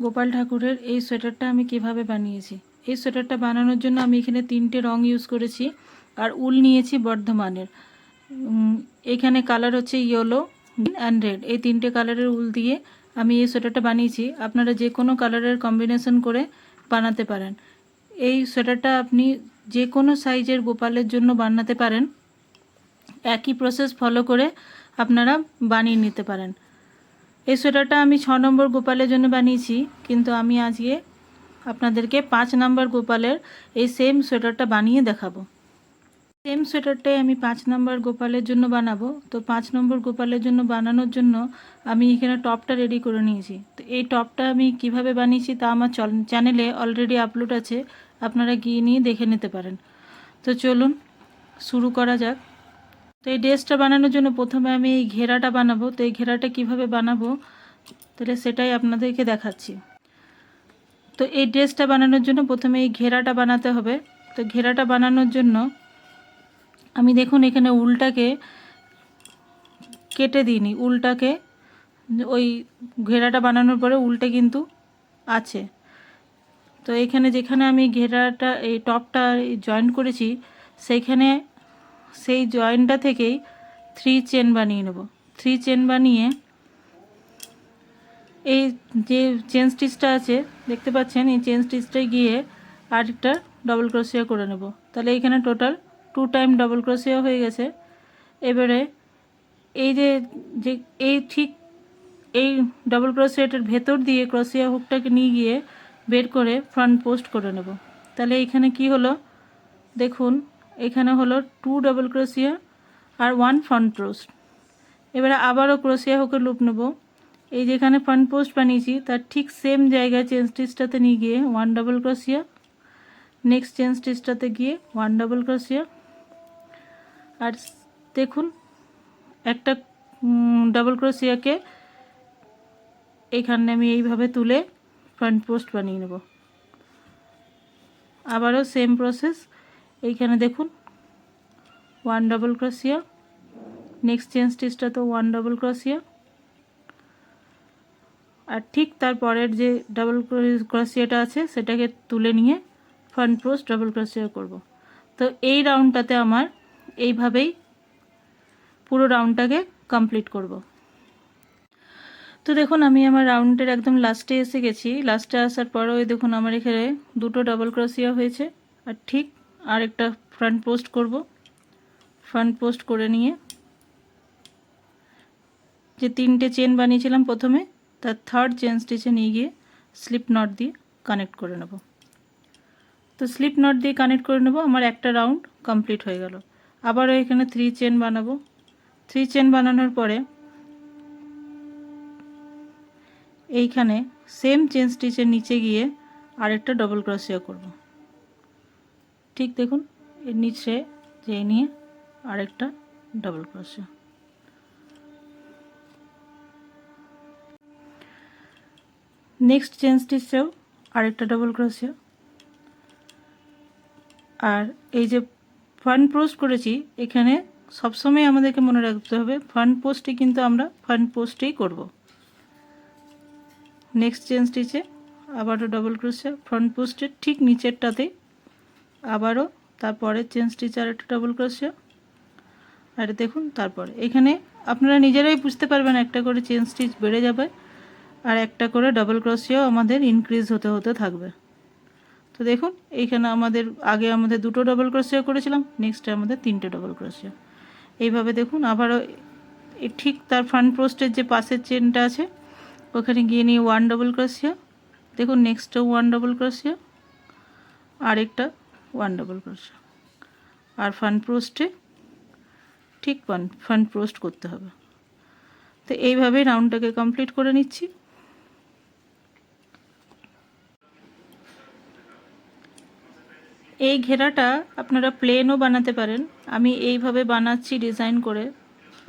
গোপাল ঠাকুরের এই সোয়েটারটা আমি কিভাবে বানিয়েছি। এই সোয়েটারটা বানানোর জন্য আমি এখানে 3টে রং ইউজ করেছি আর উল নিয়েছি বর্ধমানের। এখানে কালার হচ্ছে ইয়েলো, গ্রিন অ্যান্ড রেড, এই 3টে কালারের উল দিয়ে আমি এই সোয়েটারটা বানিয়েছি। আপনারা যে কোনো কালারের কম্বিনেশন করে বানাতে পারেন। এই সোয়েটারটা আপনি যে কোনো সাইজের গোপালের জন্য বানাতে পারেন। একই প্রসেস ফলো করে আপনারা বানিয়ে নিতে পারেন। এই সোয়েটারটা আমি 6 নম্বর গোপালের জন্য বানিয়েছি, কিন্তু আমি আজকে আপনাদেরকে 5 নম্বর গোপালের এই সেম সোয়েটারটা বানিয়ে দেখাবো। সেম সোয়েটারটাই আমি 5 নম্বর গোপালের জন্য বানাবো। তো 5 নম্বর গোপালের জন্য বানানোর জন্য আমি এখানে টপটা রেডি করে নিয়েছি। তো এই টপটা আমি কিভাবে বানিয়েছি তা আমার চ্যানেলে অলরেডি আপলোড আছে, আপনারা গিয়ে নিয়ে দেখে নিতে পারেন। তো চলুন শুরু করা যাক। তো এই ড্রেসটা বানানোর জন্য প্রথমে আমি এই ঘেরাটা বানাবো। তো এই ঘেরাটা কিভাবে বানাবো তাহলে সেটাই আপনাদেরকে দেখাচ্ছি। তো এই ড্রেসটা বানানোর জন্য প্রথমে এই ঘেরাটা বানাতে হবে। তো ঘেরাটা বানানোর জন্য আমি দেখুন এখানে উলটাকে কেটে দিইনি, উলটাকে ওই ঘেরাটা বানানোর পরে উলটা কিন্তু আছে। তো এখানে যেখানে আমি ঘেরাটা এই টপটা জয়েন করেছি সেইখানে সেই জয়েনটা থেকেই 3 চেন বানিয়ে নেব। 3 চেন বানিয়ে এই যে চেন স্টিচটা আছে দেখতে পাচ্ছেন, এই চেন স্টিচটায় গিয়ে আরেকটা ডবল ক্রোশিয়া করে নেব। তাহলে এখানে টোটাল 2 টাইম ডবল ক্রোশিয়া হয়ে গেছে। এবারে এই যে যে এই ঠিক এই ডবল ক্রোশিয়াটার ভেতর দিয়ে ক্রোশিয়া হুকটাকে নিয়ে গিয়ে বের করে ফ্রন্ট পোস্ট করে নেব। তাহলে এখানে কি হলো দেখুন, এখানে হলো 2 ডবল ক্রোশিয়া আর 1 ফ্রন্ট পোস্ট। এবারে আবারও ক্রোশিয়া হুকের লুপ নেব। এই যেখানে ফ্রন্ট পোস্ট বানিয়েছি তার ঠিক সেম জায়গায় চেন স্টিচটাতে নিয়ে গিয়ে 1 ডবল ক্রোশিয়া, নেক্সট চেন স্টিচটাতে গিয়ে 1 ডবল ক্রোশিয়া। আর দেখুন একটা ডবল ক্রোশিয়াকে এইখানে আমি এইভাবে তুলে ফ্রন্ট পোস্ট বানিয়ে নেব। আবারও সেম প্রসেস, এইখানে দেখুন 1 ডবল ক্রোশিয়া, নেক্সট চেন স্টিচটাতেও 1 ডবল ক্রোশিয়া, আর ঠিক তারপরের যে ডবল ক্রোশিয়াটা আছে সেটাকে তুলে নিয়ে ফ্রন্ট পোস্ট ডবল ক্রোশিয়া করব। তো এই রাউন্ডটাতে আমার এইভাবেই পুরো রাউন্ডটাকে কমপ্লিট করব। তো দেখুন আমি আমার রাউন্ডের একদম লাস্টে এসে গেছি। লাস্টে আসার পর ওই দেখুন আমার এখানে 2টো ডবল ক্রোশিয়া হয়েছে, আর ঠিক আরেকটা ফ্রন্ট পোস্ট করব। ফ্রন্ট পোস্ট করে নিয়ে যে 3টে চেন বানিয়েছিলাম প্রথমে তার 3rd চেন স্টিচে নিয়ে গিয়ে স্লিপ নট দিয়ে কানেক্ট করে নেব। তো স্লিপ নট দিয়ে কানেক্ট করে নেব, আমার একটা রাউন্ড কমপ্লিট হয়ে গেল। আবারও এখানে 3 চেন বানাবো। 3 চেন বানানোর পরে এইখানে সেম চেন স্টিচের নিচে গিয়ে আরেকটা ডবল ক্রোশিয়া করব। ঠিক দেখুন এর নিচে যেয়ে নিয়ে আরেকটা ডবল ক্রোশিয়া। নেক্সট চেন স্টিচেও আরেকটা ডবল ক্রোশিয়া। আর এই যে ফ্রন্ট পোস্ট করেছি এখানে সবসময় আমাদেরকে মনে রাখতে হবে ফ্রন্ট পোস্টে কিন্তু আমরা ফ্রন্ট পোস্টেই করব। নেক্সট চেন স্টিচে আবারও ডবল ক্রোশিয়া, ফ্রন্ট পোস্টের ঠিক নিচেরটাতে আবারও তারপরে চেন স্টিচে আর একটা ডবল ক্রোশিয়া। আর দেখুন তারপরে এখানে আপনারা নিজেরাই বুঝতে পারবেন একটা করে চেন স্টিচ বেড়ে যাবে আর একটা করে ডবল ক্রোশিয়াও আমাদের ইনক্রিজ হতে হতে থাকবে। তো দেখুন এইখানে আমাদের আগে আমাদের 2টো ডবল ক্রোশিয়া করেছিলাম, নেক্সটে আমাদের 3টে ডবল ক্রোশিয়া। এইভাবে দেখুন আবারও ঠিক তার ফ্রন্ট পোস্টের যে পাশের চেনটা আছে ওখানে গিয়ে নিয়ে 1 ডবল ক্রোশিয়া, দেখুন নেক্সটও 1 ডবল ক্রোশিয়া, আরেকটা 1 ডবল ক্রোশিয়া, আর ফ্রন্ট পোস্টে ঠিক ফ্রন্ট পোস্ট করতে হবে। তো এইভাবেই রাউন্ডটাকে কমপ্লিট করে নিচ্ছি। এই ঘেরাটা আপনারা প্লেনও বানাতে পারেন, আমি এইভাবে বানাচ্ছি ডিজাইন করে।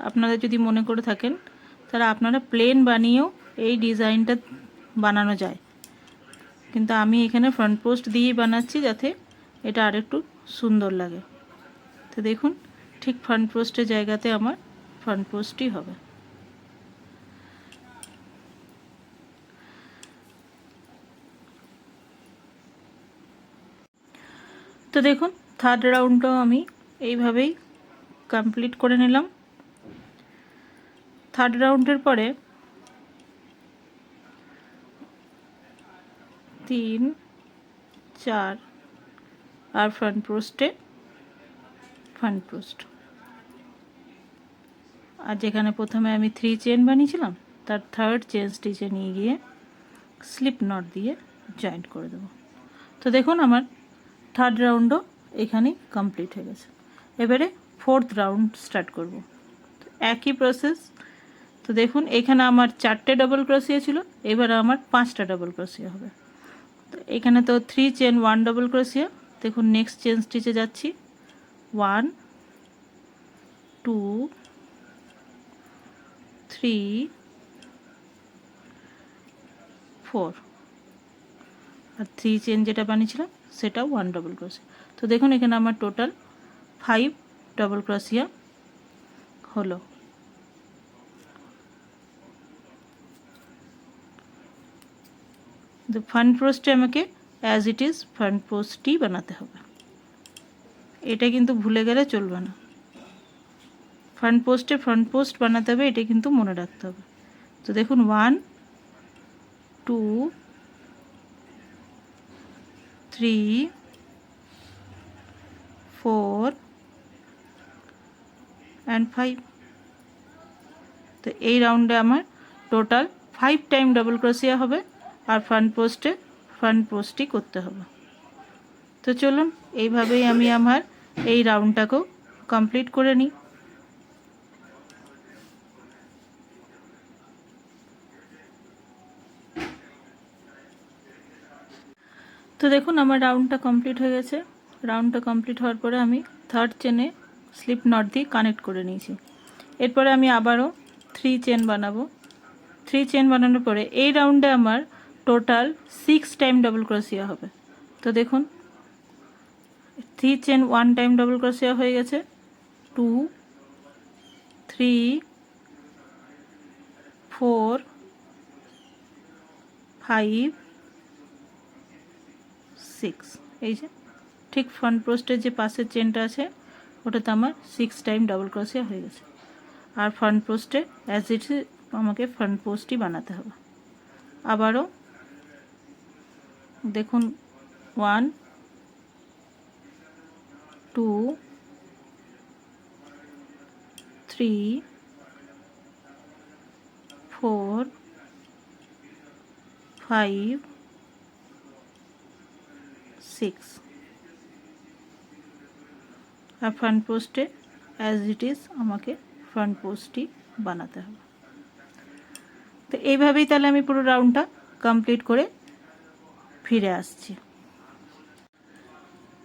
আপনারা যদি মনে করে থাকেন তাহলে আপনারা প্লেন বানিয়েও এই ডিজাইনটা বানানো যায়, কিন্তু আমি এখানে ফ্রন্ট পোস্ট দিয়েই বানাচ্ছি যাতে এটা আরেকটু সুন্দর লাগে। তো দেখুন ঠিক ফ্রন্ট পোস্টের জায়গাতে আমার ফ্রন্ট পোস্টই হবে। তো দেখুন থার্ড রাউন্ডটাও আমি এইভাবেই কমপ্লিট করে নিলাম। থার্ড রাউন্ডের পরে 3 4 আর ফ্রন্ট পোস্টে ফ্রন্ট পোস্ট, আর যেখানে প্রথমে আমি 3 চেন বানিয়েছিলাম তার থার্ড চেন স্টিচে নিয়ে গিয়ে স্লিপ নট দিয়ে জয়েন্ট করে দেবো। তো দেখুন আমার থার্ড রাউন্ডও এখানেই কমপ্লিট হয়ে গেছে। এবারে ফোর্থ রাউন্ড স্টার্ট করব। তো একই প্রসেস। তো দেখুন এখানে আমার 4টে ডাবল ক্রোশিয়া ছিল, এবারে আমার 5টা ডাবল ক্রোশিয়া হবে। তো এখানে তো 3 চেন 1 ডাবল ক্রোশিয়া। দেখুন নেক্সট চেন স্টিচে যাচ্ছি, 1 2 3 4, আর 3 চেন যেটা বানিয়েছিলাম সেটাও 1 ডাবল ক্রোশিয়া। তো দেখুন এখানে আমার টোটাল 5 ডাবল ক্রোশিয়া হলো। তো ফ্রন্ট পোস্টে আমাকে অ্যাজ ইট ইজ ফ্রন্ট পোস্টই বানাতে হবে, এটা কিন্তু ভুলে গেলে চলবে না। ফ্রন্ট পোস্টে ফ্রন্ট পোস্ট বানাতে হবে, এটা কিন্তু মনে রাখতে হবে। তো দেখুন 1 2 3 4 অ্যান্ড 5। তো এই রাউন্ডে আমার টোটাল 5 টাইম ডাবল ক্রোশিয়া হবে, আর ফ্রন্ট পোস্টই করতে হবে। তো চলুন এইভাবেই আমি আমার এই রাউন্ডটাকেও কমপ্লিট করে নিই। তো দেখুন আমার রাউন্ডটা কমপ্লিট হয়ে গেছে। রাউন্ডটা কমপ্লিট হওয়ার পরে আমি থার্ড চেনে স্লিপ নট দিয়ে কানেক্ট করে নিয়েছি। এরপরে আমি আবারও 3 চেন বানাবো। 3 চেন বানানোর পরে এই রাউন্ডে আমার টোটাল 6 টাইম ডাবল ক্রোশিয়া হবে। তো দেখুন 3 চেন 1 টাইম ডাবল ক্রোশিয়া হয়ে গেছে, 2 3 4 5 6। এই যে ঠিক ফ্রন্ট পোস্টের যে পাশের চেনটা আছে ওটাতে আমার 6 টাইম ডাবল ক্রোশিয়া হয়ে গেছে। আর ফ্রন্ট পোস্টে অ্যাজ ইট ইজ আমাকে ফ্রন্ট পোস্টই বানাতে হবে। আবারও দেখুন 1 2 3 4 5 6, আর ফ্রন্ট পোস্টে অ্যাজ ইট ইজ আমাকে ফ্রন্ট পোস্টই বানাতে হবে। তো এইভাবেই তাহলে আমি পুরো রাউন্ডটা কমপ্লিট করে ফিরে আসছি।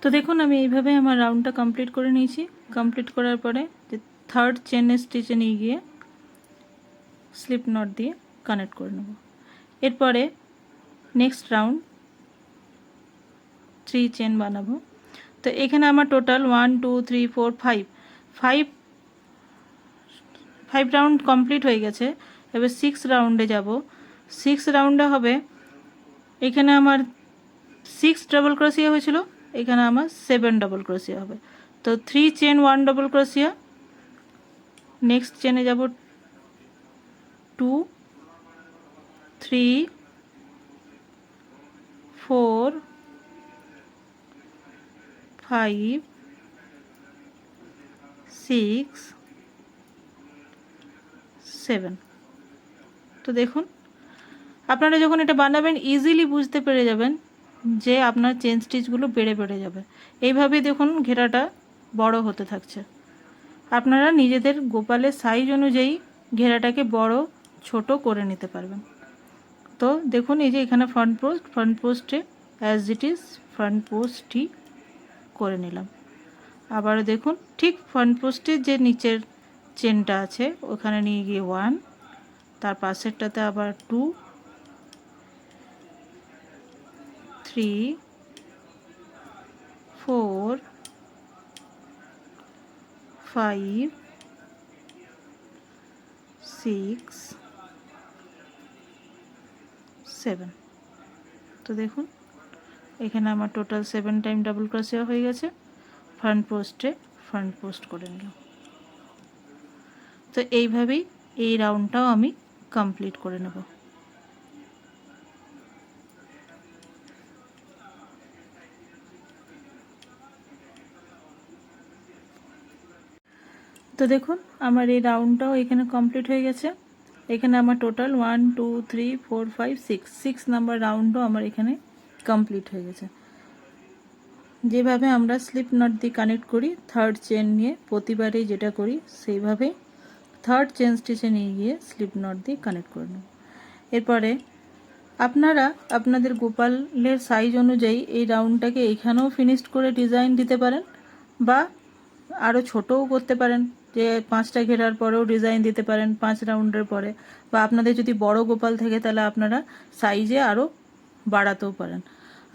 তো দেখুন আমি এইভাবে আমার রাউন্ডটা কমপ্লিট করে নিয়েছি। কমপ্লিট করার পরে যে থার্ড চেনের স্টিচে নিয়ে গিয়ে স্লিপ নট দিয়ে কানেক্ট করে নেব। এরপরে নেক্সট রাউন্ড 3 চেন বানাবো। তো এখানে আমার টোটাল 1 2 3 4 5 রাউন্ড কমপ্লিট হয়ে গেছে। এবার 6 রাউন্ডে যাব। 6 রাউন্ডে হবে এখানে আমার 6 ডাবল ক্রোশিয়া হয়েছিল, এখানে আমার 7 ডাবল ক্রোশিয়া হবে। তো 3 চেন 1 ডাবল ক্রোশিয়া। নেক্সট চেনে যাব 2 3 4 5 6 7। তো দেখুন আপনারা যখন এটা বানাবেন ইজিলি বুঝতে পেরে যাবেন যে আপনার চেন স্টিচগুলো বেড়ে বেড়ে যাবে। এইভাবেই দেখুন ঘেরাটা বড় হতে থাকছে। আপনারা নিজেদের গোপালের সাইজ অনুযায়ী ঘেরাটাকে বড় ছোট করে নিতে পারবেন। তো দেখুন এই যে এখানে ফ্রন্ট পোস্টে অ্যাজ ইট ইজ ফ্রন্ট পোস্টই করে নিলাম। আবারও দেখুন ঠিক ফ্রন্ট পোস্টের যে নিচের চেনটা আছে ওখানে নিয়ে গিয়ে 1, তার পাশেরটাতে আবার 2 3 4 5 6 7। তো দেখুন এখানে আমার টোটাল 7 টাইম ডাবল ক্রোশিয়া হয়ে গেছে। ফ্রন্ট পোস্টে ফ্রন্ট পোস্ট করে নিলাম। তো এইভাবেই এই রাউন্ডটাও আমি কমপ্লিট করে নেব। তো দেখুন আমার এই রাউন্ডটাও এখানে কমপ্লিট হয়ে গেছে। এখানে আমার টোটাল 1 2 3 4 5 6 নাম্বার রাউন্ডও আমার এখানে কমপ্লিট হয়ে গেছে। যেভাবে আমরা স্লিপ নট দিয়ে কানেক্ট করি থার্ড চেন নিয়ে, প্রতিবারেই যেটা করি সেইভাবে থার্ড চেন স্টিচে নিয়ে গিয়ে স্লিপ নট দিয়ে কানেক্ট করে নেব। এরপরে আপনারা আপনাদের গোপালের সাইজ অনুযায়ী এই রাউন্ডটাকে এইখানেও ফিনিশড করে ডিজাইন দিতে পারেন, বা আরও ছোটও করতে পারেন, যে 5টা ঘেরার পরেও ডিজাইন দিতে পারেন 5 রাউন্ডের পরে, বা আপনাদের যদি বড় গোপাল থাকে তাহলে আপনারা সাইজে আরও বাড়াতেও পারেন।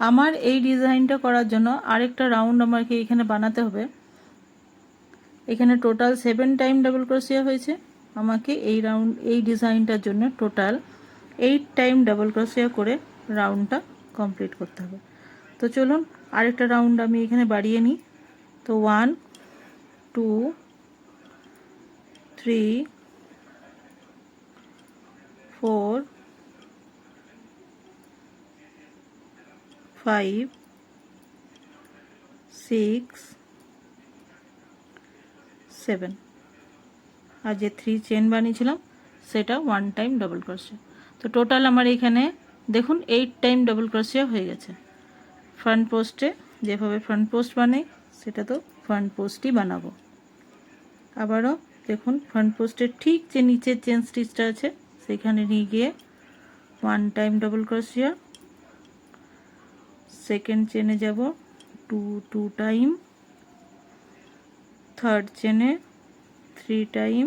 আমার এই ডিজাইনটা করার জন্য আরেকটা রাউন্ড আমাকে এখানে বানাতে হবে। এখানে টোটাল 7 টাইম ডাবল ক্রোশিয়া হয়েছে। আমাকে এই ডিজাইনটার জন্য টোটাল 8 টাইম ডাবল ক্রোশিয়া করে রাউন্ডটা কমপ্লিট করতে হবে। তো চলুন আরেকটা রাউন্ড আমি এখানে বাড়িয়ে নিই। তো 1 2 3 4 5 6 7 আর যে 3 চেন বানিয়েছিলাম সেটা 1 টাইম ডাবল ক্রোশিয়া। তো টোটাল আমার এখানে দেখুন 8 টাইম ডাবল ক্রোশিয়া হয়ে গেছে। ফ্রন্ট পোস্টে যেভাবে ফ্রন্ট পোস্ট বানাই সেটা তো ফ্রন্ট পোস্টই বানাবো। আবারও দেখুন ফ্রন্ট পোস্টের ঠিক যে নিচের চেন স্টিচটা আছে সেখানে নিয়ে গিয়ে 1 টাইম ডাবল ক্রোশিয়া, সেকেন্ড চেনে যাব 2 টাইম, থার্ড চেনে 3 টাইম,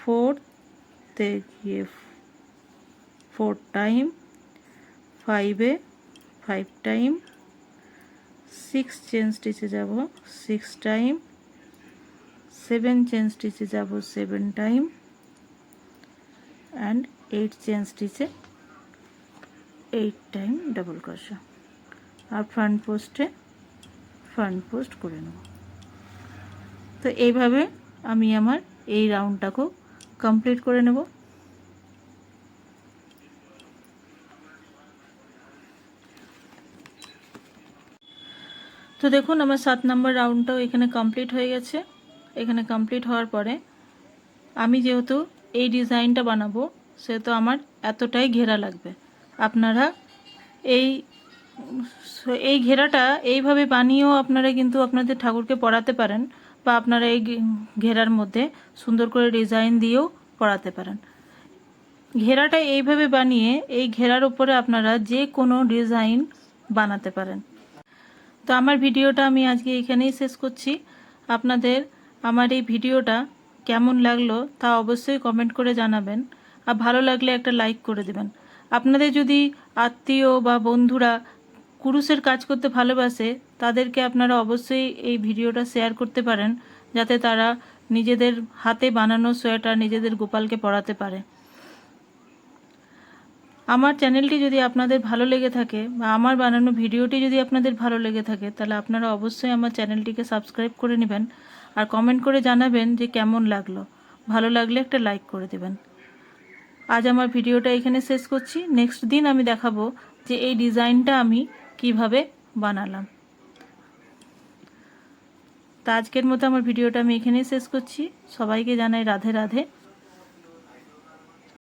ফোর্থে গিয়ে 4 টাইম, 5-এ 5 টাইম, 6 চেন স্টিচে যাব 6 টাইম, 7 চেন স্টিচে যাব 7 টাইম, অ্যান্ড 8 চেন স্টিচে 8 টাইম ডাবল ক্রোশা, আর ফ্রন্ট পোস্টে ফ্রন্ট পোস্ট করে নেব। তো এইভাবে আমি আমার এই রাউন্ডটাকেও কমপ্লিট করে নেব। তো দেখুন আমার 7 নম্বর রাউন্ডটাও এখানে কমপ্লিট হয়ে গেছে। এখানে কমপ্লিট হওয়ার পরে আমি যেহেতু এই ডিজাইনটা বানাবো সেহেতু আমার এতটাই ঘেরা লাগবে। আপনারা এই এই ঘেরাটা এইভাবে বানিয়েও আপনারা কিন্তু আপনাদের ঠাকুরকে পরাতে পারেন, বা আপনারা এই ঘেরার মধ্যে সুন্দর করে ডিজাইন দিয়েও পরাতে পারেন। ঘেরাটা এইভাবে বানিয়ে এই ঘেরার উপরে আপনারা যে কোনো ডিজাইন বানাতে পারেন। তো আমার ভিডিওটা আমি আজকে এখানেই শেষ করছি। আপনাদের আমার এই ভিডিওটা কেমন লাগলো তা অবশ্যই কমেন্ট করে জানাবেন, আর ভালো লাগলে একটা লাইক করে দেবেন। আপনাদের যদি আত্মীয় বা বন্ধুরা কুরুশের কাজ করতে ভালোবাসে তাদেরকে আপনারা অবশ্যই এই ভিডিওটা শেয়ার করতে পারেন, যাতে তারা নিজেদের হাতে বানানো সোয়েটার নিজেদের গোপালকে পরাতে পারে। আমার চ্যানেলটি যদি আপনাদের ভালো লেগে থাকে বা আমার বানানো ভিডিওটি যদি আপনাদের ভালো লেগে থাকে তাহলে আপনারা অবশ্যই আমার চ্যানেলটিকে সাবস্ক্রাইব করে নেবেন, আর কমেন্ট করে জানাবেন যে কেমন লাগলো। ভালো লাগলে একটা লাইক করে দেবেন। আজ আমার ভিডিওটা এখানে শেষ করছি। নেক্সট দিন আমি দেখাবো যে এই ডিজাইনটা আমি কিভাবে বানালাম। তা আজকের মতো আমার ভিডিওটা আমি এখানেই শেষ করছি। সবাইকে জানাই রাধে রাধে।